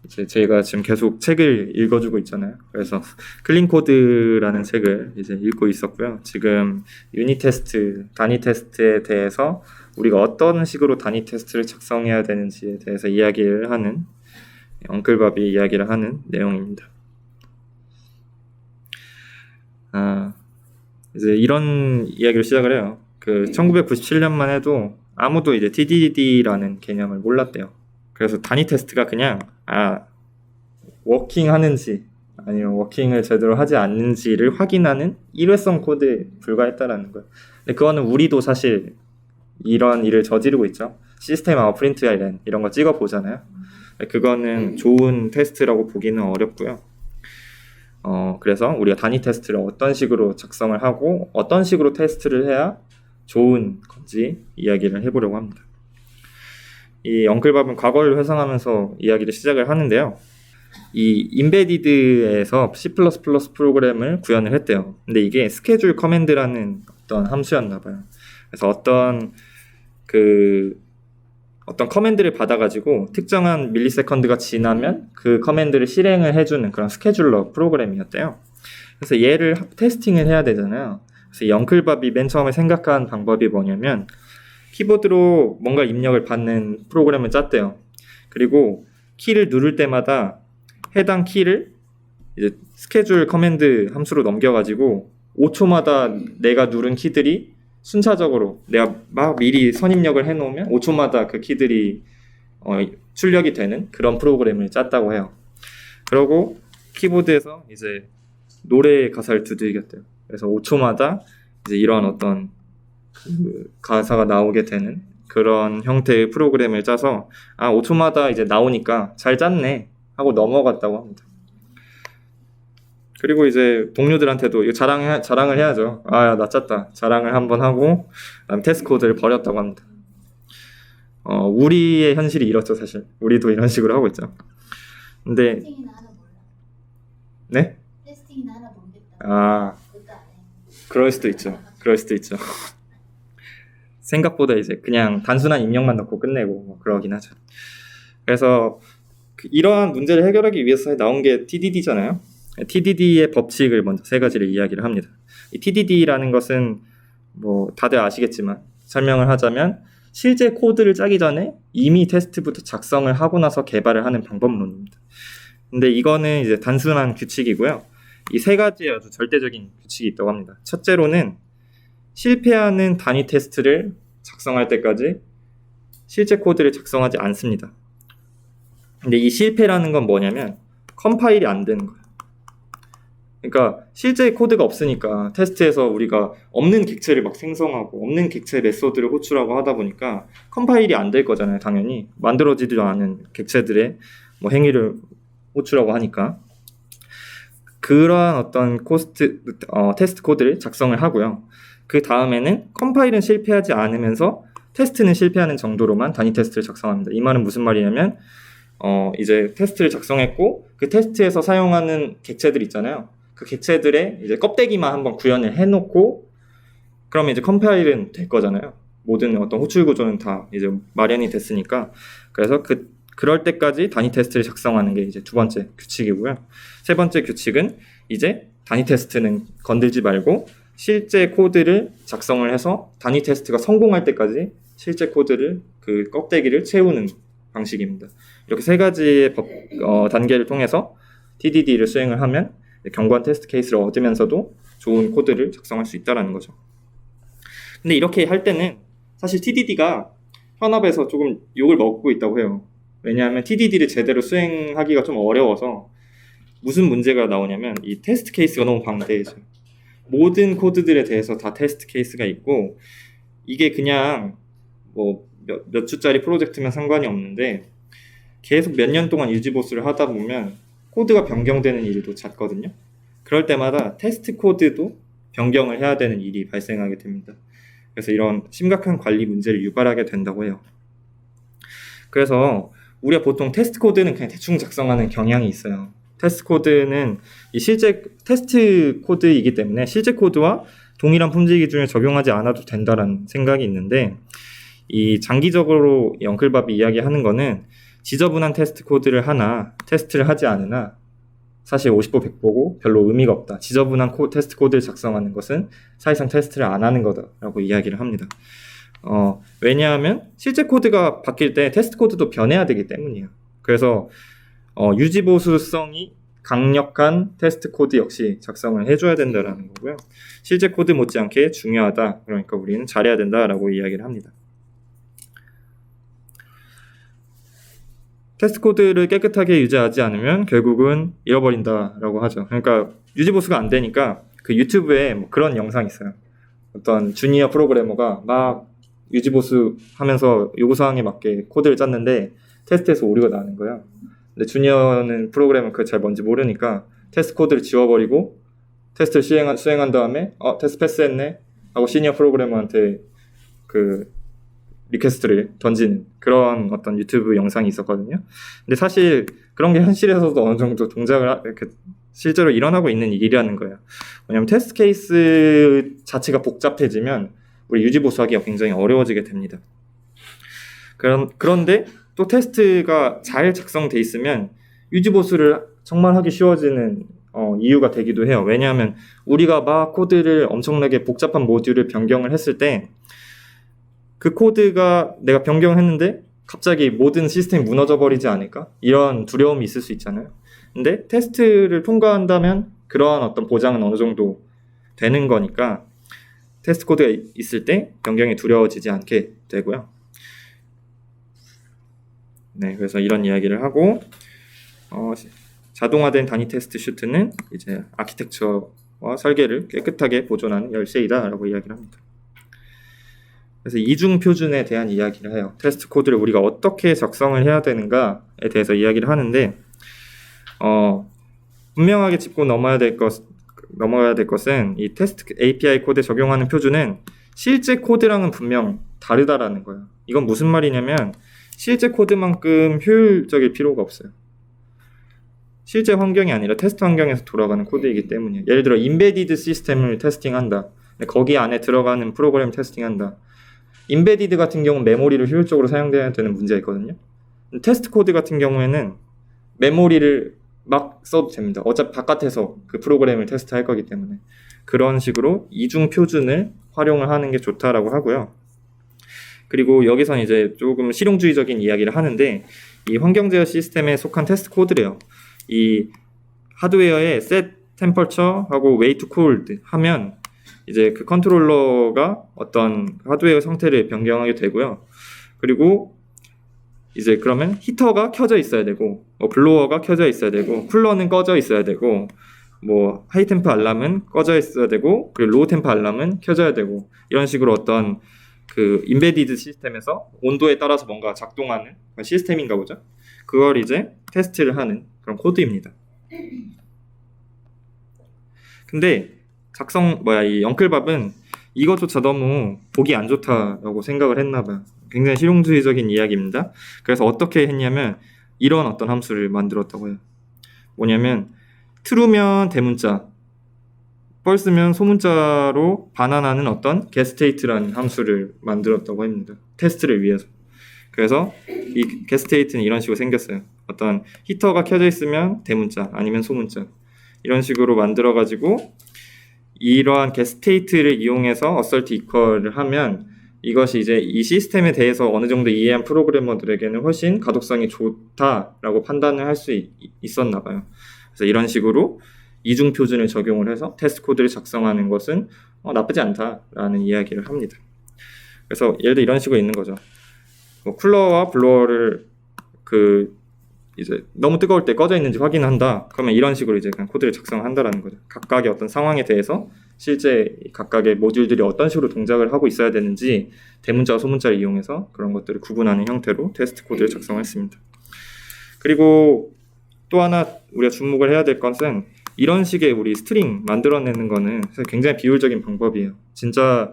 이제 제가 지금 계속 책을 읽어주고 있잖아요. 그래서 클린 코드라는 책을 이제 읽고 있었고요. 지금 유닛 테스트, 단위 테스트에 대해서 우리가 어떤 식으로 단위 테스트를 작성해야 되는지에 대해서 이야기를 하는, 엉클밥이 이야기를 하는 내용입니다. 이제 이런 이야기를 시작을 해요. 1997년만 해도 아무도 이제 TDD라는 개념을 몰랐대요. 그래서 단위 테스트가 그냥 워킹 하는지 아니면 워킹을 제대로 하지 않는지를 확인하는 일회성 코드에 불과했다라는 거예요. 근데 그거는 우리도 사실 이런 일을 저지르고 있죠. 시스템 아웃 프린트 len 이런 거 찍어 보잖아요. 그거는 좋은 테스트라고 보기는 어렵고요. 그래서 우리가 단위 테스트를 어떤 식으로 작성을 하고 어떤 식으로 테스트를 해야 좋은 건지 이야기를 해보려고 합니다. 이 엉클밥은 과거를 회상하면서 이야기를 시작을 하는데요. 이 인베디드에서 C++ 프로그램을 구현을 했대요. 근데 이게 스케줄 커맨드라는 어떤 함수였나 봐요. 그래서 어떤 커맨드를 받아가지고 특정한 밀리세컨드가 지나면 그 커맨드를 실행을 해주는 그런 스케줄러 프로그램이었대요. 그래서 얘를 테스팅을 해야 되잖아요. 그래서 이 엉클밥이 맨 처음에 생각한 방법이 뭐냐면 키보드로 뭔가 입력을 받는 프로그램을 짰대요. 그리고 키를 누를 때마다 해당 키를 이제 스케줄 커맨드 함수로 넘겨가지고 5초마다 내가 누른 키들이 순차적으로 내가 막 미리 선입력을 해놓으면 5초마다 그 키들이 출력이 되는 그런 프로그램을 짰다고 해요. 그리고 키보드에서 이제 노래 가사를 두들겼대요. 그래서 5초마다 이제 이런 어떤 가사가 나오게 되는 그런 형태의 프로그램을 짜서 5초마다 이제 나오니까 잘 짰네 하고 넘어갔다고 합니다. 그리고 이제 동료들한테도 이거 자랑을 해야죠. 나 짰다. 자랑을 한번 하고 그다음에 테스트 코드를 버렸다고 합니다. 우리의 현실이 이렇죠, 사실. 우리도 이런 식으로 하고 있죠. 근데 테스팅이나 하나 몰라. 네? 테스팅이나 하나 모르겠다. 그것도 안 해. 그럴 수도 있죠. 생각보다 이제 그냥 단순한 입력만 넣고 끝내고 뭐 그러긴 하죠. 그래서 이러한 문제를 해결하기 위해서 나온 게 TDD잖아요. TDD의 법칙을 먼저 세 가지를 이야기를 합니다. 이 TDD라는 것은 뭐 다들 아시겠지만 설명을 하자면 실제 코드를 짜기 전에 이미 테스트부터 작성을 하고 나서 개발을 하는 방법론입니다. 근데 이거는 이제 단순한 규칙이고요. 이 세 가지의 아주 절대적인 규칙이 있다고 합니다. 첫째로는 실패하는 단위 테스트를 작성할 때까지 실제 코드를 작성하지 않습니다. 근데 이 실패라는 건 뭐냐면 컴파일이 안 되는 거예요. 그러니까 실제 코드가 없으니까 테스트에서 우리가 없는 객체를 막 생성하고 없는 객체 메소드를 호출하고 하다 보니까 컴파일이 안 될 거잖아요. 당연히 만들어지지도 않은 객체들의 뭐 행위를 호출하고 하니까 그러한 어떤 테스트 코드를 작성을 하고요. 그 다음에는 컴파일은 실패하지 않으면서 테스트는 실패하는 정도로만 단위 테스트를 작성합니다. 이 말은 무슨 말이냐면 이제 테스트를 작성했고 그 테스트에서 사용하는 객체들 있잖아요. 그 객체들의 이제 껍데기만 한번 구현을 해놓고 그러면 이제 컴파일은 될 거잖아요. 모든 어떤 호출 구조는 다 이제 마련이 됐으니까. 그래서 그럴 때까지 단위 테스트를 작성하는 게 이제 두 번째 규칙이고요. 세 번째 규칙은 이제 단위 테스트는 건들지 말고 실제 코드를 작성을 해서 단위 테스트가 성공할 때까지 실제 코드를 그 껍데기를 채우는 방식입니다. 이렇게 세 가지의 단계를 통해서 TDD를 수행을 하면 견고한 테스트 케이스를 얻으면서도 좋은 코드를 작성할 수 있다는 거죠. 근데 이렇게 할 때는 사실 TDD가 현업에서 조금 욕을 먹고 있다고 해요. 왜냐하면 TDD를 제대로 수행하기가 좀 어려워서 무슨 문제가 나오냐면 이 테스트 케이스가 너무 방대해져요. 모든 코드들에 대해서 다 테스트 케이스가 있고 이게 그냥 뭐 몇 주짜리 프로젝트면 상관이 없는데 계속 몇 년 동안 유지보수를 하다 보면 코드가 변경되는 일도 잦거든요. 그럴 때마다 테스트 코드도 변경을 해야 되는 일이 발생하게 됩니다. 그래서 이런 심각한 관리 문제를 유발하게 된다고 해요. 그래서 우리가 보통 테스트 코드는 그냥 대충 작성하는 경향이 있어요. 테스트 코드는 이 실제 테스트 코드이기 때문에 실제 코드와 동일한 품질 기준을 적용하지 않아도 된다는 생각이 있는데 이 장기적으로 엉클밥이 이야기하는 거는 지저분한 테스트 코드를 하나 테스트를 하지 않으나 사실 50보 100보고 별로 의미가 없다. 지저분한 테스트 코드를 작성하는 것은 사실상 테스트를 안 하는 거다라고 이야기를 합니다. 왜냐하면 실제 코드가 바뀔 때 테스트 코드도 변해야 되기 때문이에요. 그래서 유지보수성이 강력한 테스트 코드 역시 작성을 해줘야 된다라는 거고요. 실제 코드 못지않게 중요하다. 그러니까 우리는 잘해야 된다라고 이야기를 합니다. 테스트 코드를 깨끗하게 유지하지 않으면 결국은 잃어버린다라고 하죠. 그러니까 유지보수가 안 되니까 그 유튜브에 뭐 그런 영상이 있어요. 어떤 주니어 프로그래머가 막 유지보수 하면서 요구사항에 맞게 코드를 짰는데 테스트에서 오류가 나는 거야. 근데 주니어는 프로그래머 그게 잘 뭔지 모르니까 테스트 코드를 지워버리고 테스트를 수행한 다음에 테스트 패스했네 하고 시니어 프로그래머한테 그 리퀘스트를 던지는 그런 어떤 유튜브 영상이 있었거든요. 근데 사실 그런 게 현실에서도 어느 정도 동작을 이렇게 실제로 일어나고 있는 일이라는 거예요. 왜냐하면 테스트 케이스 자체가 복잡해지면 우리 유지보수하기가 굉장히 어려워지게 됩니다. 그런데 또 테스트가 잘 작성돼 있으면 유지보수를 정말 하기 쉬워지는 이유가 되기도 해요. 왜냐하면 우리가 막 코드를 엄청나게 복잡한 모듈을 변경을 했을 때 그 코드가 내가 변경했는데 갑자기 모든 시스템이 무너져 버리지 않을까? 이런 두려움이 있을 수 있잖아요. 근데 테스트를 통과한다면 그러한 어떤 보장은 어느 정도 되는 거니까 테스트 코드가 있을 때 변경이 두려워지지 않게 되고요. 네, 그래서 이런 이야기를 하고 자동화된 단위 테스트 슈트는 이제 아키텍처와 설계를 깨끗하게 보존하는 열쇠이다라고 이야기를 합니다. 그래서 이중 표준에 대한 이야기를 해요. 테스트 코드를 우리가 어떻게 작성을 해야 되는가에 대해서 이야기를 하는데 분명하게 짚고 넘어가야 될 것은 이 테스트 API 코드에 적용하는 표준은 실제 코드랑은 분명 다르다라는 거예요. 이건 무슨 말이냐면 실제 코드만큼 효율적일 필요가 없어요. 실제 환경이 아니라 테스트 환경에서 돌아가는 코드이기 때문이에요. 예를 들어 인베디드 시스템을 테스팅한다. 거기 안에 들어가는 프로그램 테스팅한다. 인베디드 같은 경우는 메모리를 효율적으로 사용해야 되는 문제가 있거든요. 테스트 코드 같은 경우에는 메모리를 막 써도 됩니다. 어차피 바깥에서 그 프로그램을 테스트할 거기 때문에 그런 식으로 이중 표준을 활용을 하는 게 좋다라고 하고요. 그리고 여기선 이제 조금 실용주의적인 이야기를 하는데 이 환경 제어 시스템에 속한 테스트 코드래요. 이 하드웨어에 set temperature하고 way to cool 하면 이제 그 컨트롤러가 어떤 하드웨어 상태를 변경하게 되고요. 그리고 이제 그러면 히터가 켜져 있어야 되고 블로어가 켜져 있어야 되고 쿨러는 꺼져 있어야 되고 뭐 하이템프 알람은 꺼져 있어야 되고 그리고 로우템프 알람은 켜져야 되고 이런 식으로 어떤 그 인베디드 시스템에서 온도에 따라서 뭔가 작동하는 그런 시스템인가 보죠. 그걸 이제 테스트를 하는 그런 코드입니다. 근데 이 엉클밥은 이것조차 너무 보기 안 좋다라고 생각을 했나봐요. 굉장히 실용주의적인 이야기입니다. 그래서 어떻게 했냐면 이런 어떤 함수를 만들었다고 해요. 뭐냐면 true면 대문자, false면 소문자로 반환하는 어떤 getState라는 함수를 만들었다고 합니다. 테스트를 위해서. 그래서 이 getState는 이런 식으로 생겼어요. 어떤 히터가 켜져 있으면 대문자 아니면 소문자 이런 식으로 만들어가지고 이러한 getState를 이용해서 assert equal을 하면 이것이 이제 이 시스템에 대해서 어느 정도 이해한 프로그래머들에게는 훨씬 가독성이 좋다라고 판단을 할 수 있었나 봐요. 그래서 이런 식으로 이중 표준을 적용을 해서 테스트 코드를 작성하는 것은 나쁘지 않다라는 이야기를 합니다. 그래서 예를 들어 이런 식으로 있는 거죠. 뭐 쿨러와 블로어를 이제 너무 뜨거울 때 꺼져 있는지 확인한다. 그러면 이런 식으로 이제 그냥 코드를 작성한다라는 거죠. 각각의 어떤 상황에 대해서 실제 각각의 모듈들이 어떤 식으로 동작을 하고 있어야 되는지 대문자와 소문자를 이용해서 그런 것들을 구분하는 형태로 테스트 코드를 작성했습니다. 그리고 또 하나 우리가 주목을 해야 될 것은 이런 식의 우리 스트링 만들어내는 거는 사실 굉장히 비효율적인 방법이에요. 진짜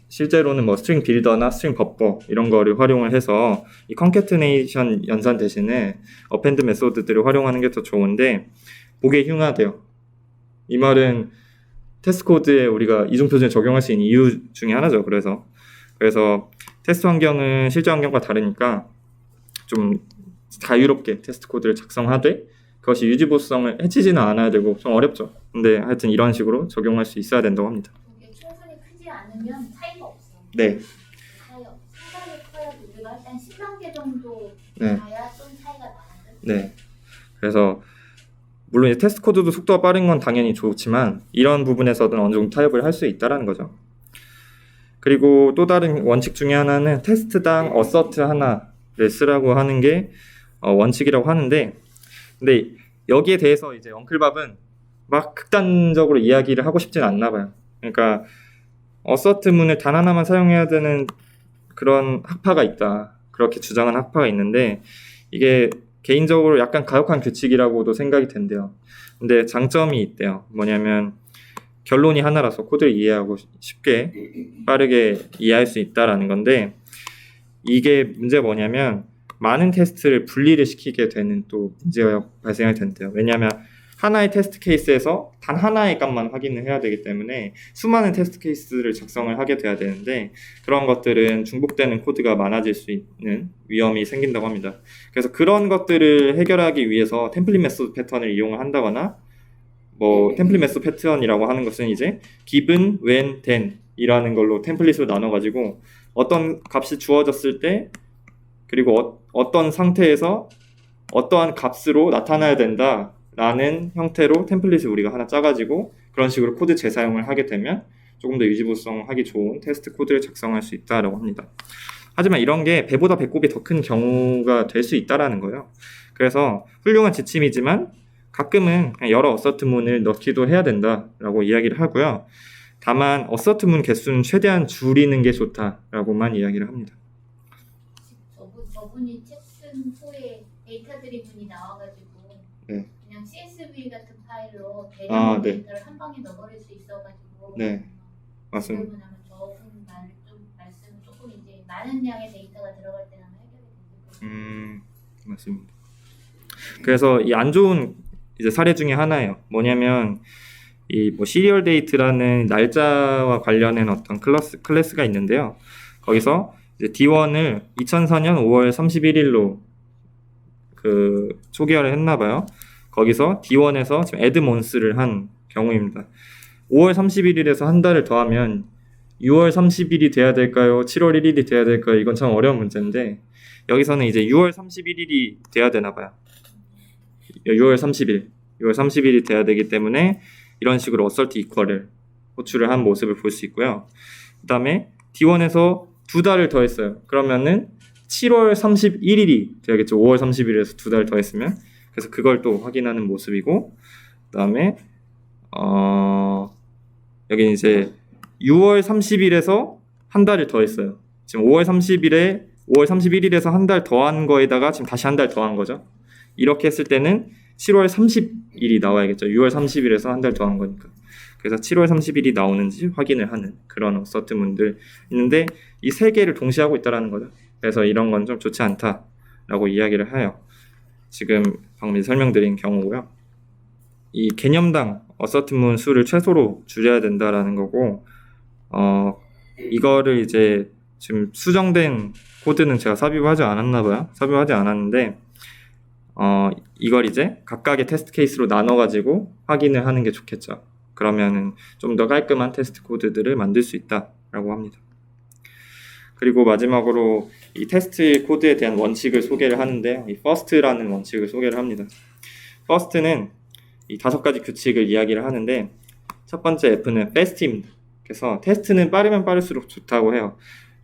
실제로는 뭐 스트링 빌더나 스트링 버퍼 이런 거를 활용을 해서 이 컨캐트네이션 연산 대신에 어펜드 메소드들을 활용하는 게 더 좋은데 보기에 흉하대요. 이 말은 테스트 코드에 우리가 이중 표준을 적용할 수 있는 이유 중에 하나죠. 그래서 테스트 환경은 실제 환경과 다르니까 좀 자유롭게 테스트 코드를 작성하되 그것이 유지보수성을 해치지는 않아야 되고 좀 어렵죠. 근데 하여튼 이런 식으로 적용할 수 있어야 된다고 합니다. 이게 충분히 크지 않으면 차이가 없어. 네. 차이가 없어. 상당히 커야 우리가 일단 10단계 정도 네. 가야 좀 차이가 나거든. 네. 그래서 물론 이제 테스트 코드도 속도가 빠른 건 당연히 좋지만 이런 부분에서는 어느 정도 타협을 할 수 있다라는 거죠. 그리고 또 다른 원칙 중에 하나는 테스트당 어서트 하나를 쓰라고 하는 게 원칙이라고 하는데, 근데 여기에 대해서 이제 엉클밥은 막 극단적으로 이야기를 하고 싶진 않나 봐요. 그러니까 어서트문을 단 하나만 사용해야 되는 그런 학파가 있다, 그렇게 주장한 학파가 있는데 이게 개인적으로 약간 가혹한 규칙이라고도 생각이 된대요. 근데 장점이 있대요. 뭐냐면 결론이 하나라서 코드를 이해하고 쉽게 빠르게 이해할 수 있다라는 건데, 이게 문제가 뭐냐면 많은 테스트를 분리를 시키게 되는 또 문제가 발생할 텐데요. 왜냐하면 하나의 테스트 케이스에서 단 하나의 값만 확인을 해야 되기 때문에 수많은 테스트 케이스를 작성을 하게 돼야 되는데 그런 것들은 중복되는 코드가 많아질 수 있는 위험이 생긴다고 합니다. 그래서 그런 것들을 해결하기 위해서 템플릿 메소드 패턴을 이용을 한다거나, 뭐 템플릿 메소드 패턴이라고 하는 것은 이제 given, when, then 이라는 걸로 템플릿으로 나눠가지고 어떤 값이 주어졌을 때 그리고 어떤 상태에서 어떠한 값으로 나타나야 된다라는 형태로 템플릿을 우리가 하나 짜가지고 그런 식으로 코드 재사용을 하게 되면 조금 더 유지보수성하기 좋은 테스트 코드를 작성할 수 있다라고 합니다. 하지만 이런 게 배보다 배꼽이 더 큰 경우가 될 수 있다라는 거예요. 그래서 훌륭한 지침이지만 가끔은 그냥 여러 어서트문을 넣기도 해야 된다라고 이야기를 하고요. 다만 어서트문 개수는 최대한 줄이는 게 좋다라고만 이야기를 합니다. 저분이 챕슨 4에 데이터 드리븐이 나와가지고 네. 그냥 CSV 같은 파일로 아, 대량 네. 데이터를 한 방에 넣어버릴 수 있어가지고 네, 맞습니다. 지금은 하면 저분 말씀 조금 이제 많은 양의 데이터가 들어갈 때는 해결이 되고 맞습니다. 그래서 이 안 좋은 이제 사례 중에 하나예요. 뭐냐면 이 뭐 시리얼 데이트라는 날짜와 관련된 어떤 클래스가 있는데요. 거기서 이제 D1을 2004년 5월 31일로 그 초기화를 했나 봐요. 거기서 D1에서 지금 add months를 한 경우입니다. 5월 31일에서 한 달을 더하면 6월 30일이 돼야 될까요? 7월 1일이 돼야 될까요? 이건 참 어려운 문제인데 여기서는 이제 6월 31일이 돼야 되나 봐요. 6월 30일이 돼야 되기 때문에 이런 식으로 어설트 이퀄을 호출을 한 모습을 볼 수 있고요. 그 다음에 D1에서 두 달을 더했어요. 그러면은 7월 31일이 돼야겠죠. 5월 30일에서 두 달 더했으면. 그래서 그걸 또 확인하는 모습이고, 그 다음에 여기 이제 6월 30일에서 한 달을 더했어요. 지금 5월 31일에서 한 달 더한 거에다가 지금 다시 한 달 더한 거죠. 이렇게 했을 때는 7월 30일이 나와야겠죠. 6월 30일에서 한 달 더한 거니까. 그래서 7월 30일이 나오는지 확인을 하는 그런 어서트문들 있는데 이 세 개를 동시에 하고 있다는 거죠. 그래서 이런 건 좀 좋지 않다라고 이야기를 해요. 지금 방금 설명드린 경우고요. 이 개념당 어서트문 수를 최소로 줄여야 된다라는 거고, 이거를 이제 지금 수정된 코드는 제가 삽입하지 않았나 봐요. 삽입하지 않았는데 이걸 이제 각각의 테스트 케이스로 나눠가지고 확인을 하는 게 좋겠죠. 그러면은 좀 더 깔끔한 테스트 코드들을 만들 수 있다라고 합니다. 그리고 마지막으로 이 테스트 코드에 대한 원칙을 소개를 하는데요. 이 first라는 원칙을 소개를 합니다. first는 이 5가지 규칙을 이야기를 하는데 첫 번째 F는 fast입니다. 그래서 테스트는 빠르면 빠를수록 좋다고 해요.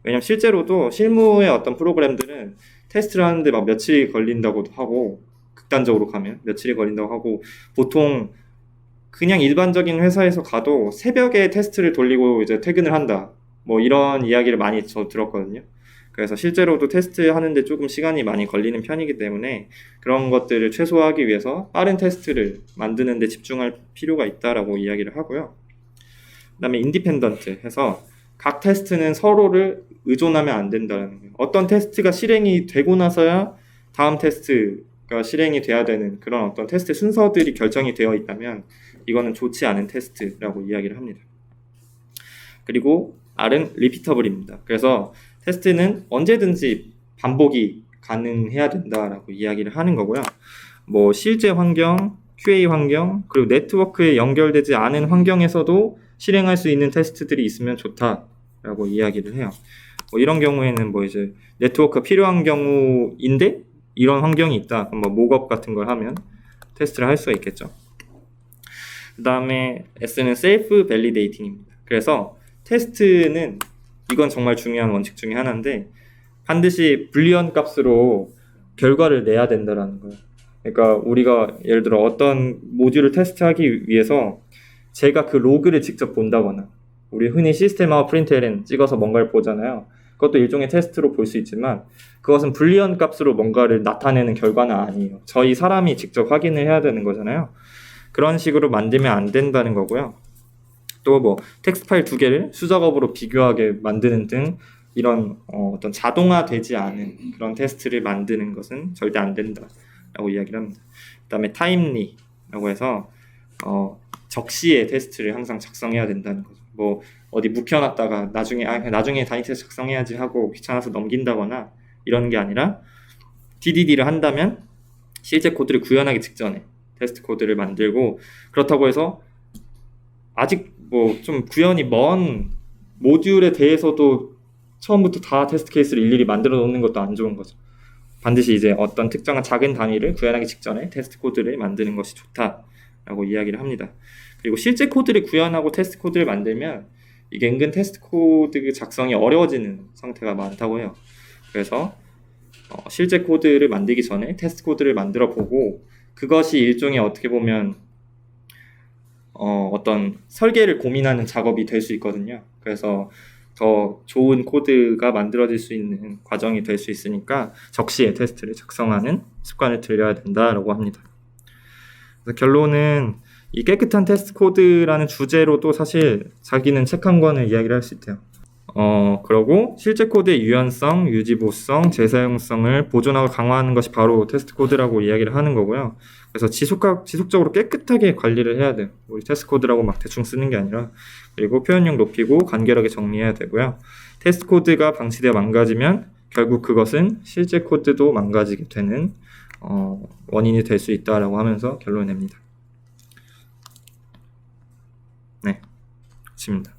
왜냐면 실제로도 실무의 어떤 프로그램들은 테스트를 하는데 막 며칠이 걸린다고도 하고, 극단적으로 가면 며칠이 걸린다고 하고, 보통 그냥 일반적인 회사에서 가도 새벽에 테스트를 돌리고 이제 퇴근을 한다, 뭐 이런 이야기를 많이 저 들었거든요. 그래서 실제로도 테스트 하는데 조금 시간이 많이 걸리는 편이기 때문에 그런 것들을 최소화하기 위해서 빠른 테스트를 만드는 데 집중할 필요가 있다라고 이야기를 하고요. 그 다음에 인디펜던트 해서 각 테스트는 서로를 의존하면 안 된다는 거예요. 어떤 테스트가 실행이 되고 나서야 다음 테스트가 실행이 돼야 되는 그런 어떤 테스트 순서들이 결정이 되어 있다면 이거는 좋지 않은 테스트라고 이야기를 합니다. 그리고 R은 리피터블입니다. 그래서 테스트는 언제든지 반복이 가능해야 된다라고 이야기를 하는 거고요. 뭐 실제 환경, QA 환경, 그리고 네트워크에 연결되지 않은 환경에서도 실행할 수 있는 테스트들이 있으면 좋다라고 이야기를 해요. 뭐 이런 경우에는 뭐 이제 네트워크가 필요한 경우인데 이런 환경이 있다. 그럼 뭐 목업 같은 걸 하면 테스트를 할 수가 있겠죠. 그 다음에 S는 셀프 밸리데이팅입니다. 그래서 테스트는 이건 정말 중요한 원칙 중에 하나인데 반드시 불리언 값으로 결과를 내야 된다라는 거예요. 그러니까 우리가 예를 들어 어떤 모듈을 테스트하기 위해서 제가 그 로그를 직접 본다거나 우리 흔히 시스템하고 프린트LN 찍어서 뭔가를 보잖아요. 그것도 일종의 테스트로 볼 수 있지만 그것은 불리언 값으로 뭔가를 나타내는 결과는 아니에요. 저희 사람이 직접 확인을 해야 되는 거잖아요. 그런 식으로 만들면 안 된다는 거고요. 또 뭐 텍스트 파일 2개를 수작업으로 비교하게 만드는 등 이런 어떤 자동화되지 않은 그런 테스트를 만드는 것은 절대 안 된다라고 이야기를 합니다. 그 다음에 타임리라고 해서 적시에 테스트를 항상 작성해야 된다는 거죠. 뭐 어디 묵혀놨다가 나중에 단위 테스트 작성해야지 하고 귀찮아서 넘긴다거나 이런 게 아니라 TDD를 한다면 실제 코드를 구현하기 직전에 테스트 코드를 만들고, 그렇다고 해서 아직 뭐 좀 구현이 먼 모듈에 대해서도 처음부터 다 테스트 케이스를 일일이 만들어 놓는 것도 안 좋은 거죠. 반드시 이제 어떤 특정한 작은 단위를 구현하기 직전에 테스트 코드를 만드는 것이 좋다라고 이야기를 합니다. 그리고 실제 코드를 구현하고 테스트 코드를 만들면 이게 은근 테스트 코드 작성이 어려워지는 상태가 많다고 해요. 그래서 실제 코드를 만들기 전에 테스트 코드를 만들어 보고 그것이 일종의 어떻게 보면 어떤 설계를 고민하는 작업이 될 수 있거든요. 그래서 더 좋은 코드가 만들어질 수 있는 과정이 될 수 있으니까 적시에 테스트를 작성하는 습관을 들여야 된다라고 합니다. 그래서 결론은 이 깨끗한 테스트 코드라는 주제로도 사실 자기는 책 한 권을 이야기를 할 수 있대요. 그러고 실제 코드의 유연성, 유지보수성, 재사용성을 보존하고 강화하는 것이 바로 테스트 코드라고 이야기를 하는 거고요. 그래서 지속적으로 깨끗하게 관리를 해야 돼요. 우리 테스트 코드라고 막 대충 쓰는 게 아니라. 그리고 표현력 높이고 간결하게 정리해야 되고요. 테스트 코드가 방치되어 망가지면 결국 그것은 실제 코드도 망가지게 되는 원인이 될 수 있다라고 하면서 결론을 냅니다. 네, 끝입니다.